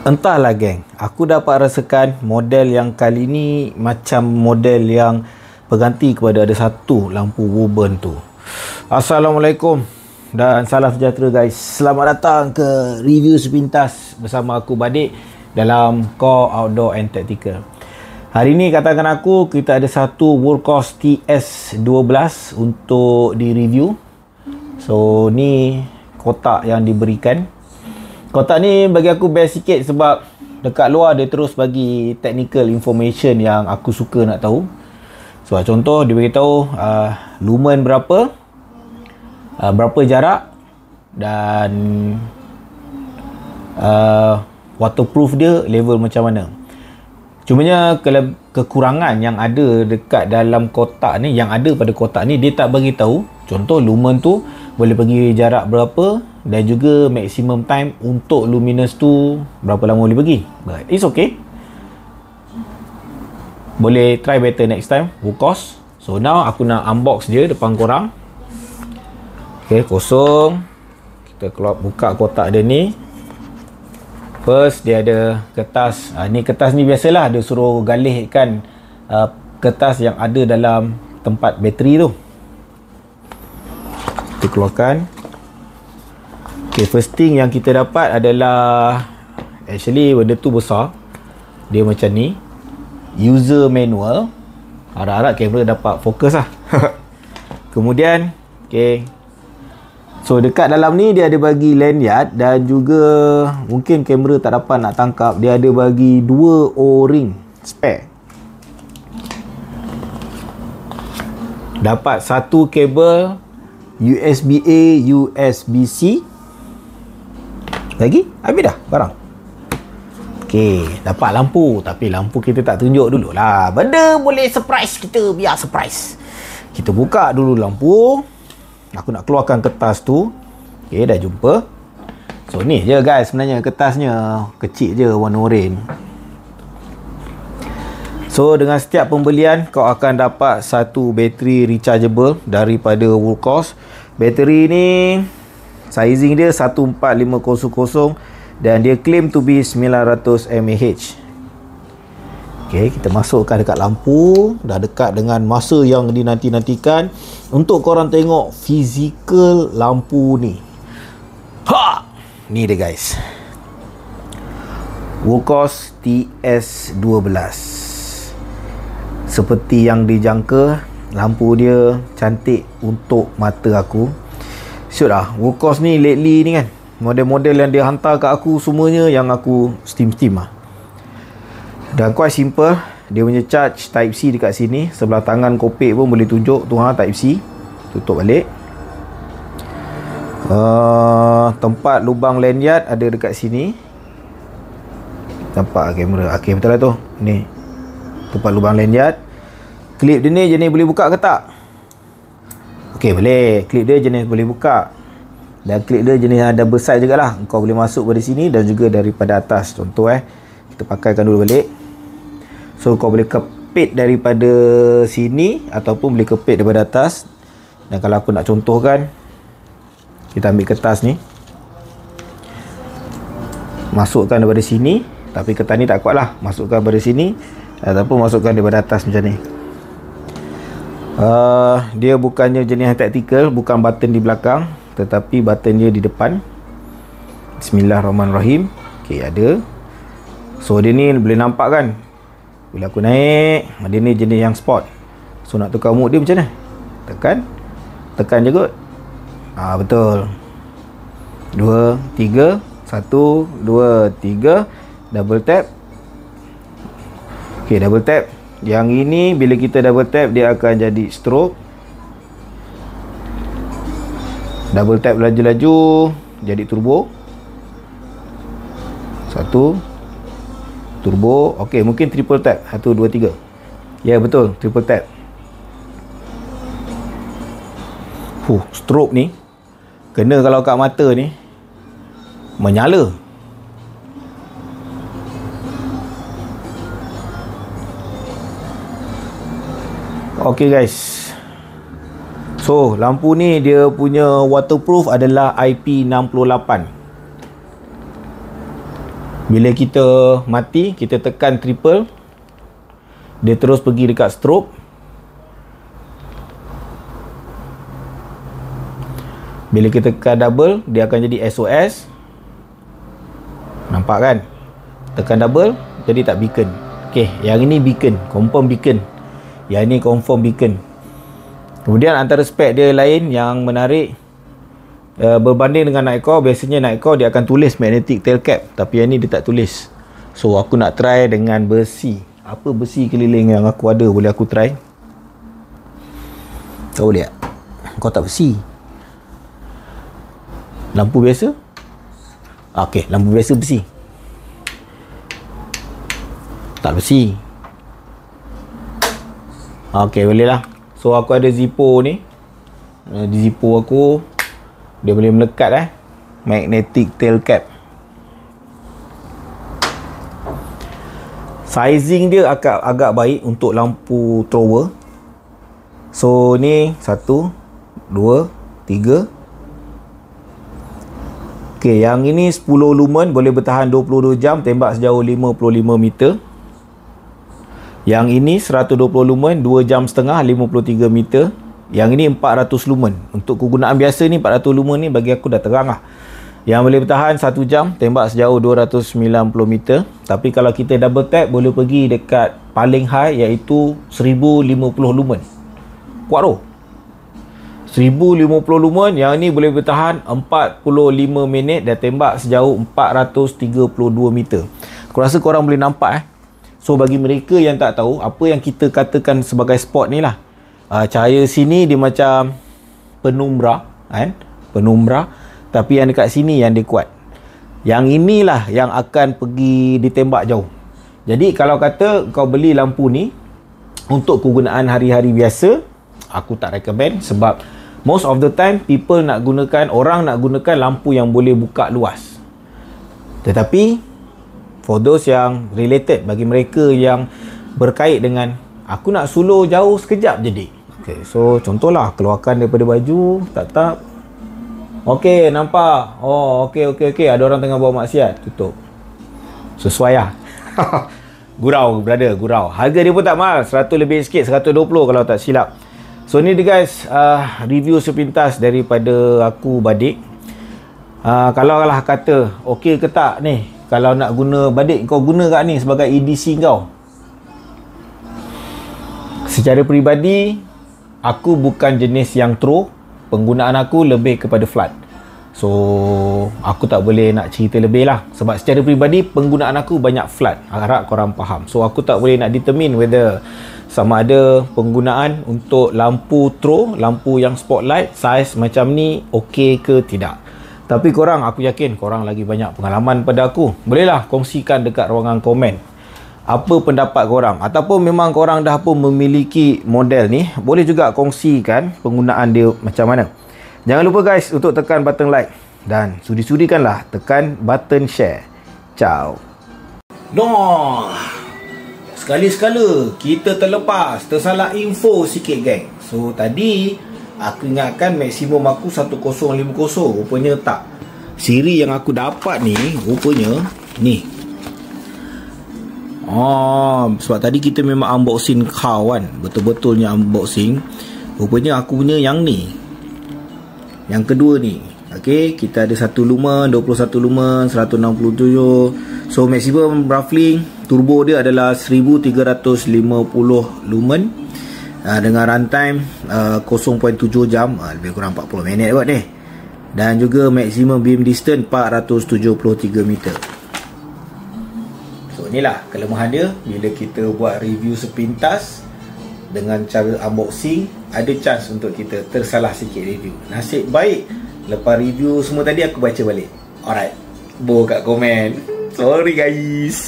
Entahlah geng, aku dapat rasakan model yang kali ni macam model yang berganti kepada ada satu lampu Woburn tu. Assalamualaikum dan salam sejahtera guys. Selamat datang ke review sepintas bersama aku Badik dalam Core Outdoor and Tactical. Hari ni katakan aku kita ada satu Wulkos TS12 untuk di review. So ni kotak yang diberikan. Kotak ni bagi aku best sikit sebab dekat luar dia terus bagi technical information yang aku suka nak tahu. So contoh dia beritahu lumen berapa, berapa jarak dan waterproof dia level macam mana. Cumanya kekurangan yang ada dekat dalam kotak ni, yang ada pada kotak ni, dia tak bagi tahu. Contoh lumen tu boleh pergi jarak berapa dan juga maximum time untuk luminous tu berapa lama boleh pergi. But it's okay. Boleh try better next time, Wulkos. So now aku nak unbox dia depan korang. Okay, kosong. Kita keluar buka kotak dia ni. First dia ada kertas. Ni kertas ni biasalah dia suruh galihkan kertas yang ada dalam tempat bateri tu. Kita keluarkan. Okay, first thing yang kita dapat adalah actually benda tu besar. Dia macam ni. User manual. Harap-harap kamera dapat fokus lah. Kemudian okay, so dekat dalam ni dia ada bagi lanyard dan juga mungkin kamera tak dapat nak tangkap, dia ada bagi 2 O-ring spare. Dapat satu kabel USB-A, USB-C. Lagi? Habis dah barang. Okey, dapat lampu. Tapi lampu kita tak tunjuk dulu lah. Benda boleh surprise kita, biar surprise. Kita buka dulu lampu. Aku nak keluarkan kertas tu. Okey, dah jumpa. So ni je guys sebenarnya kertasnya. Kecil je warna oranye. So dengan setiap pembelian kau akan dapat satu bateri rechargeable daripada Wulkos. Bateri ni sizing dia 14500 dan dia claim to be 900 mAh. Okay, kita masukkan dekat lampu. Dah dekat dengan masa yang dinanti-nantikan untuk korang tengok fizikal lampu ni. Ha! Ni dia guys, Wulkos TS12. Seperti yang dijangka, lampu dia cantik untuk mata aku. Syut lah, Wulkos ni lately ni kan, model-model yang dia hantar kat aku semuanya yang aku steam lah. Dan quite simple. Dia punya charge type C dekat sini. Sebelah tangan kopek pun boleh tunjuk tu type C. Tutup balik. Tempat lubang lanyard ada dekat sini. Nampak kamera. Okay, betul lah tu. Ni tempat lubang lanyard. Klip dia ni jenis boleh buka ke tak? Ok, boleh. Klip dia jenis boleh buka. Dan klip dia jenis ada besar jugalah. Kau boleh masuk dari sini dan juga daripada atas. Contoh kita pakaikan dulu balik. So kau boleh kepit daripada sini ataupun boleh kepit daripada atas. Dan kalau aku nak contohkan, kita ambil kertas ni, masukkan daripada sini. Tapi kertas ni tak kuat lah. Masukkan daripada sini ataupun masukkan daripada atas macam ni. Dia bukannya jenis tactical, bukan button di belakang, tetapi button dia di depan. Bismillahirrahmanirrahim. Ok, ada. So dia ni boleh nampak kan, bila aku naik, dia ni jenis yang sport. So nak tukar mood dia macam mana? Tekan je kot. Betul. 2, 3, 1, 2, 3. Double tap. Ok, double tap. Yang ini bila kita double tap dia akan jadi stroke. Double tap laju-laju jadi turbo. 1 turbo. Ok, mungkin triple tap. 1, 2, 3. Ya betul, triple tap. Stroke ni kena kalau kat mata ni menyala. Ok guys, so lampu ni dia punya waterproof adalah IP68. Bila kita mati, kita tekan triple, dia terus pergi dekat strobe. Bila kita tekan double, dia akan jadi SOS. Nampak kan? Tekan double, jadi tak beacon. Okey, yang ini beacon, confirm beacon. Yang ini confirm beacon. Kemudian antara spek dia lain yang menarik, berbanding dengan Nightcore, biasanya Nightcore dia akan tulis magnetic tail cap, tapi yang ni dia tak tulis. So aku nak try dengan besi. Apa besi keliling yang aku ada, boleh aku try? Kau boleh tak? Kau tak besi. Lampu biasa? Okey, lampu biasa besi. Tak besi. Okey, boleh lah. So aku ada Zippo ni. Di Zippo aku, dia boleh melekat magnetic tail cap. Sizing dia agak baik untuk lampu thrower. So ni 1, 2, 3. Okey, yang ini 10 lumen, boleh bertahan 22 jam, tembak sejauh 55 meter. Yang ini 120 lumen, 2 jam setengah, 53 meter. Yang ini 400 lumen. Untuk kegunaan biasa ni 400 lumen ni bagi aku dah terang lah. Yang boleh bertahan 1 jam, tembak sejauh 290 meter. Tapi kalau kita double tap, boleh pergi dekat paling high, iaitu 1050 lumen. Kuat tu. 1050 lumen. Yang ni boleh bertahan 45 minit dan tembak sejauh 432 meter. Aku rasa korang boleh nampak So bagi mereka yang tak tahu, apa yang kita katakan sebagai spot ni lah, cahaya sini dia macam penumbra kan? Penumbra. Tapi yang dekat sini yang dia kuat. Yang inilah yang akan pergi ditembak jauh. Jadi kalau kata kau beli lampu ni untuk kegunaan hari-hari biasa, aku tak recommend. Sebab most of the time orang nak gunakan lampu yang boleh buka luas. Tetapi for those yang related, bagi mereka yang berkait dengan aku nak suluh jauh sekejap je dik. Okay, so contohlah keluarkan daripada baju, tak. Okey, nampak. Oh, okey. Ada orang tengah buat maksiat, tutup. Sesuai lah. Gurau, brother, gurau. Harga dia pun tak mahal, 100 lebih sikit, 120 kalau tak silap. So ni dia guys, review sepintas daripada aku Badik. Kalau lah kata okey ke tak ni, kalau nak guna Badik, kau guna kat ni sebagai EDC kau. Secara peribadi, aku bukan jenis yang throw. Penggunaan aku lebih kepada flat. So aku tak boleh nak cerita lebih lah. Sebab secara peribadi, penggunaan aku banyak flat. Harap korang faham. So aku tak boleh nak determine whether sama ada penggunaan untuk lampu throw, lampu yang spotlight, size macam ni okey ke tidak. Tapi korang, aku yakin korang lagi banyak pengalaman pada aku. Bolehlah kongsikan dekat ruangan komen. Apa pendapat korang? Ataupun memang korang dah pun memiliki model ni, boleh juga kongsikan penggunaan dia macam mana. Jangan lupa guys untuk tekan button like. Dan sudi-sudikanlah tekan button share. Ciao. Noh, sekali-sekala kita tersalah info sikit geng. So tadi aku ingatkan maksimum aku 1050. Rupanya tak. Siri yang aku dapat ni rupanya ni. Sebab tadi kita memang unboxing kawan, betul-betulnya unboxing. Rupanya aku punya yang ni, yang kedua ni. Okey, kita ada 1 lumen, 21 lumen, 167. So maximum roughly turbo dia adalah 1350 lumen. Dengan runtime 0.7 jam, lebih kurang 40 minit buat ni. Dan juga maximum beam distance 473 meter. So inilah kelemahan dia. Bila kita buat review sepintas dengan cara unboxing, ada chance untuk kita tersalah sikit review. Nasib baik lepas review semua tadi aku baca balik. Alright, kat komen. Sorry guys.